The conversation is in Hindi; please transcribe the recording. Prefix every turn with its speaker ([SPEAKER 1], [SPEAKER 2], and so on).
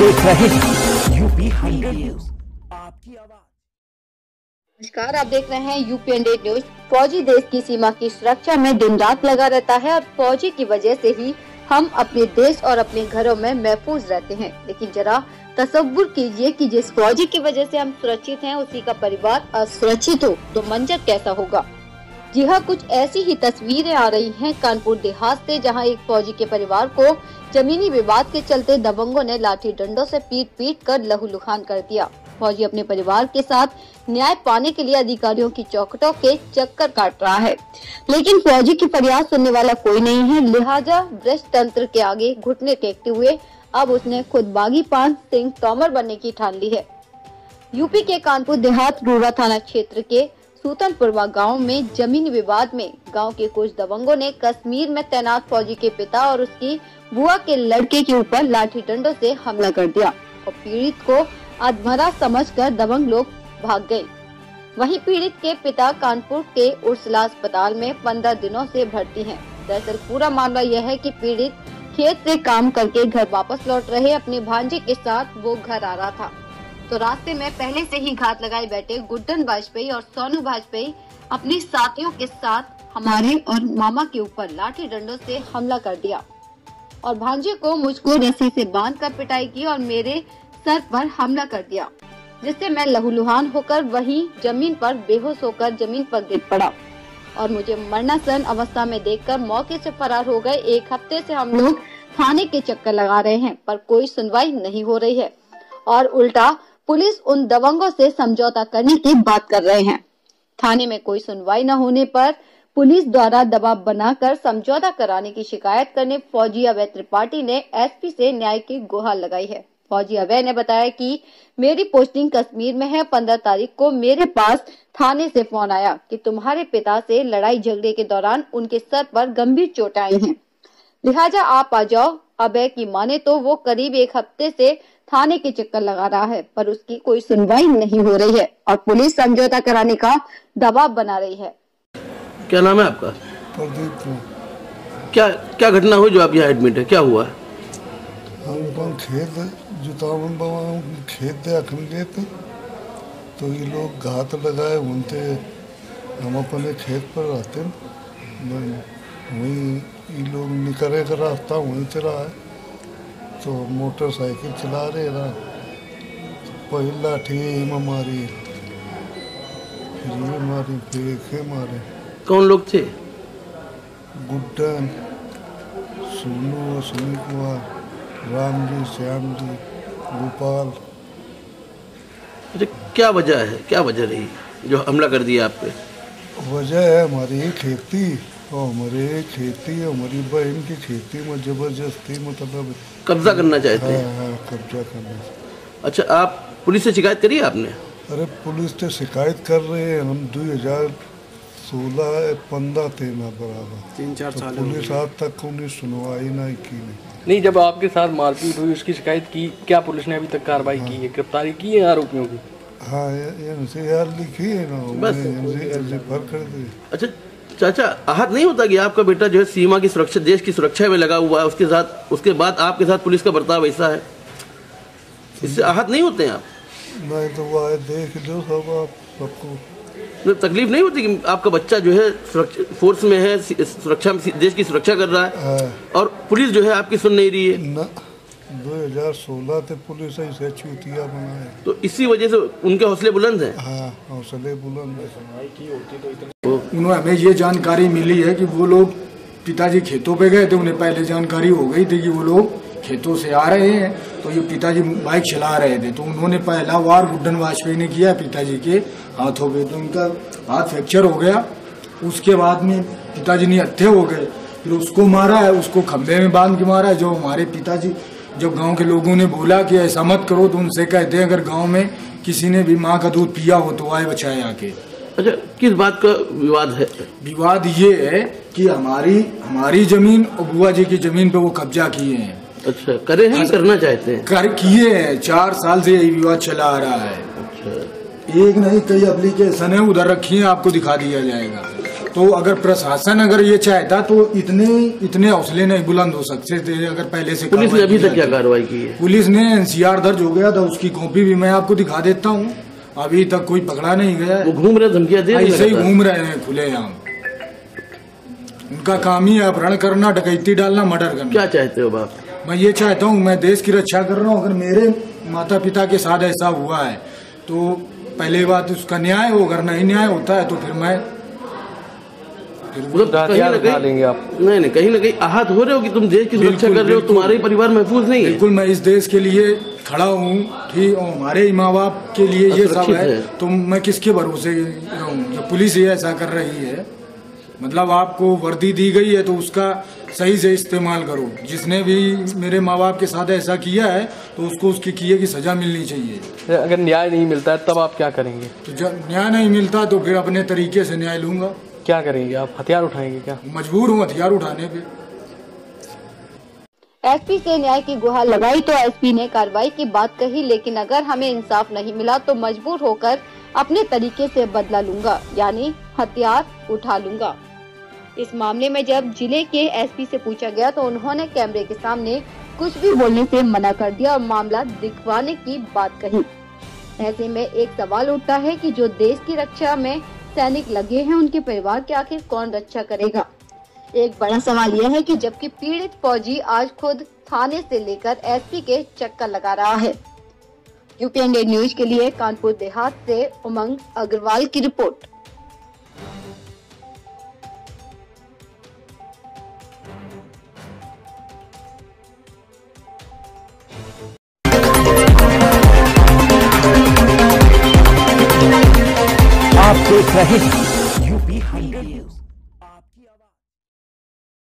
[SPEAKER 1] देख रहे हैं यूपी 100 न्यूज, आपकी आवाज।
[SPEAKER 2] नमस्कार, आप देख रहे हैं यूपी 100 न्यूज। फौजी देश की सीमा की सुरक्षा में दिन रात लगा रहता है और फौजी की वजह से ही हम अपने देश और अपने घरों में महफूज रहते हैं। लेकिन जरा तसव्वुर कीजिए कि जिस फौजी की वजह से हम सुरक्षित हैं, उसी का परिवार असुरक्षित हो तो मंजर कैसा होगा। जी हाँ, कुछ ऐसी ही तस्वीरें आ रही हैं कानपुर देहात से, जहां एक फौजी के परिवार को जमीनी विवाद के चलते दबंगों ने लाठी डंडों से पीट कर लहूलुहान कर दिया। फौजी अपने परिवार के साथ न्याय पाने के लिए अधिकारियों की चौखटों के चक्कर काट रहा है, लेकिन फौजी की फरियाद सुनने वाला कोई नहीं है। लिहाजा भ्रष्ट तंत्र के आगे घुटने टेकते हुए अब उसने खुद बागी पान सिंह तोमर बनने की ठान ली है। यूपी के कानपुर देहात रूरा थाना क्षेत्र के सूतनपुरवा गांव में जमीनी विवाद में गांव के कुछ दबंगों ने कश्मीर में तैनात फौजी के पिता और उसकी बुआ के लड़के के ऊपर लाठी डंडों से हमला कर दिया और पीड़ित को अधमरा समझकर दबंग लोग भाग गए। वहीं पीड़ित के पिता कानपुर के उर्सला अस्पताल में 15 दिनों से भर्ती हैं। दरअसल पूरा मामला यह है कि पीड़ित खेत से काम करके घर वापस लौट रहे अपने भांजे के साथ वो घर आ रहा था, तो रास्ते में पहले से ही घात लगाए बैठे गुड्डन वाजपेयी और सोनू वाजपेयी अपने साथियों के साथ हमारे और मामा के ऊपर लाठी डंडों से हमला कर दिया और भांजे को मुझको रस्सी से बांधकर पिटाई की और मेरे सर पर हमला कर दिया, जिससे मैं लहूलुहान होकर वहीं जमीन पर बेहोश होकर जमीन पर गिर पड़ा और मुझे मरणासन अवस्था में देखकर मौके से फरार हो गए। 1 हफ्ते से हम लोग थाने के चक्कर लगा रहे हैं, पर कोई सुनवाई नहीं हो रही है और उल्टा पुलिस उन दबंगों से समझौता करने की बात कर रहे हैं। थाने में कोई सुनवाई न होने पर पुलिस द्वारा दबाव बनाकर समझौता कराने की शिकायत करने फौजी अभय त्रिपाठी ने एसपी से न्याय की गुहार लगाई है। फौजी अभय ने बताया कि मेरी पोस्टिंग कश्मीर में है। 15 तारीख को मेरे पास थाने से फोन आया कि तुम्हारे पिता से लड़ाई झगड़े के दौरान उनके सर पर गंभीर चोटें आई हैं, लिहाजा आप आ जाओ। अभय की माने तो वो करीब 1 हफ्ते से थाने के चक्कर लगा रहा है, पर उसकी कोई सुनवाई नहीं हो रही है और पुलिस समझौता कराने का दबाव बना रही है।
[SPEAKER 3] क्या नाम है आपका?
[SPEAKER 4] प्रदीप।
[SPEAKER 3] क्या घटना हुई जो आप यहाँ एडमिट है? क्या हुआ?
[SPEAKER 4] हम खेत जुतावन बाबा खेत दे अखन गए थे, तो ये लोग घात लगाए उनते। हम अपने खेत पर रहते वहीं ये लोग निकले का रास्ता वहीं से रहा है, तो मोटरसाइकिल चला रहे रहा, पहले लाठी में मारी, फिर ये मारी, फिर एक मारे।
[SPEAKER 3] कौन लोग थे?
[SPEAKER 4] गुड्डन, सोनू, सुनील कुमार, राम जी, श्याम जी, गोपाल।
[SPEAKER 3] अच्छा, क्या वजह है, क्या वजह रही जो हमला कर दिया आप पे?
[SPEAKER 4] वजह है हमारी खेती और हमारी बहन की खेती में जबरदस्ती मतलब
[SPEAKER 3] कब्जा करना चाहते हैं।
[SPEAKER 4] हाँ, कब्जा करना।
[SPEAKER 3] अच्छा, आप पुलिस से शिकायत करी आपने?
[SPEAKER 4] अरे पुलिस से शिकायत कर रहे हैं हम 2016-15 थे ना बराबर 3-4 साल। पुलिस आज तक उन्हें सुनवाई नहीं की।
[SPEAKER 5] नहीं, जब आपके साथ मारपीट हुई उसकी शिकायत की, क्या पुलिस ने अभी तक कार्रवाई की है, गिरफ्तारी की है आरोपियों की?
[SPEAKER 4] हाँ, एनसीआर लिखी है ना,
[SPEAKER 3] बस
[SPEAKER 4] एनसीआर कर दी।
[SPEAKER 3] अच्छा चाचा, आहत नहीं होता कि आपका बेटा जो है सीमा की सुरक्षा, देश की सुरक्षा में लगा हुआ है, उसके बाद आपके साथ पुलिस का बर्ताव ऐसा है, इससे आहत नहीं होते हैं आप?
[SPEAKER 4] नहीं तो वो देख लो सब, आप सबको
[SPEAKER 3] तकलीफ नहीं होती कि आपका बच्चा जो है फोर्स में है, सुरक्षा में, देश की सुरक्षा कर रहा है और पुलिस जो है आपकी सुन नहीं रही है?
[SPEAKER 4] ना, 2016 से पुलिस ऐसे चूतिया बनाए,
[SPEAKER 3] तो इसी वजह से उनके हौसले बुलंद हैं।
[SPEAKER 4] हाँ, हौसले बुलंद है।
[SPEAKER 6] उन्हें हमें ये जानकारी मिली है कि वो लोग पिताजी खेतों पे गए थे, उन्हें पहले जानकारी हो गई थी कि वो लोग खेतों से आ रहे हैं, तो ये पिताजी बाइक चला रहे थे, तो उन्होंने पहला वार गुड्डन वाजपेयी ने किया पिताजी के हाथों पे, तो उनका हाथ फ्रैक्चर हो गया। उसके बाद में पिताजी निहत्थे हो गए, फिर उसको मारा है, उसको खंभे में बांध के मारा है। जो हमारे पिताजी, जब गांव के लोगों ने बोला कि ऐसा मत करो, तो उनसे कहते हैं अगर गांव में किसी ने भी माँ का दूध पिया हो तो आए बचाए आके।
[SPEAKER 3] अच्छा, किस बात का विवाद है?
[SPEAKER 6] विवाद ये है कि हमारी जमीन और बुआ जी की जमीन पे वो कब्जा किए हैं।
[SPEAKER 3] अच्छा, करे हैं, करना चाहते हैं?
[SPEAKER 6] किए हैं, 4 साल से यही विवाद चला आ रहा है।
[SPEAKER 3] अच्छा,
[SPEAKER 6] एक नहीं कई एप्लीकेशन है उधर रखी है, आपको दिखा दिया जाएगा। तो अगर प्रशासन अगर ये चाहता तो इतने हौसले नहीं बुलंद हो सकते थे अगर पहले से।
[SPEAKER 3] पुलिस ने अभी तक क्या कार्रवाई की है?
[SPEAKER 6] पुलिस ने एनसीआर दर्ज हो गया था, उसकी कॉपी भी मैं आपको दिखा देता हूँ। अभी तक कोई पकड़ा नहीं गया।
[SPEAKER 3] वो घूम रहे, धमकियां दे रहे हैं,
[SPEAKER 6] ऐसे ही घूम रहे हैं खुलेआम। उनका काम ही है अपहरण करना, डकैती डालना, मर्डर करना।
[SPEAKER 3] क्या चाहते हो आप?
[SPEAKER 6] मैं ये चाहता हूँ, मैं देश की रक्षा कर रहा हूँ। अगर मेरे माता पिता के साथ ऐसा हुआ है तो पहले बात उसका न्याय हो, अगर नहीं न्याय होता है तो फिर मैं
[SPEAKER 3] मतलब कहीं ना कहीं आहत हो रहे हो कि तुम देश की सुरक्षा कर रहे हो, तुम्हारे परिवार महफूज नहीं है।
[SPEAKER 6] बिल्कुल, मैं इस देश के लिए खड़ा हूँ, ठीक, और हमारे माँ बाप के लिए ये सब है, तो मैं किसके भरोसे रहूँ? जब पुलिस ये ऐसा कर रही है, मतलब आपको वर्दी दी गई है तो उसका सही से इस्तेमाल करो। जिसने भी मेरे माँ बाप के साथ ऐसा किया है तो उसको उसके किए की सजा मिलनी चाहिए।
[SPEAKER 5] अगर न्याय नहीं मिलता है तब आप क्या करेंगे?
[SPEAKER 6] तो जब न्याय नहीं मिलता तो फिर अपने तरीके से न्याय लूंगा।
[SPEAKER 5] क्या करेंगे आप? हथियार उठाएंगे क्या?
[SPEAKER 6] मजबूर हूँ हथियार उठाने पे।
[SPEAKER 2] एसपी से न्याय की गुहार लगाई तो एसपी ने कार्रवाई की बात कही, लेकिन अगर हमें इंसाफ नहीं मिला तो मजबूर होकर अपने तरीके से बदला लूंगा, यानी हथियार उठा लूंगा। इस मामले में जब जिले के एसपी से पूछा गया तो उन्होंने कैमरे के सामने कुछ भी बोलने से मना कर दिया और मामला दिखवाने की बात कही। ऐसे में एक सवाल उठता है कि जो देश की रक्षा में सैनिक लगे हैं उनके परिवार की आखिर कौन रक्षा करेगा? एक बड़ा सवाल यह है कि जबकि पीड़ित फौजी आज खुद थाने से लेकर एसपी के चक्कर लगा रहा है। यूपीएनडी न्यूज के लिए कानपुर देहात से उमंग अग्रवाल की रिपोर्ट।
[SPEAKER 1] आप देख रहे हैं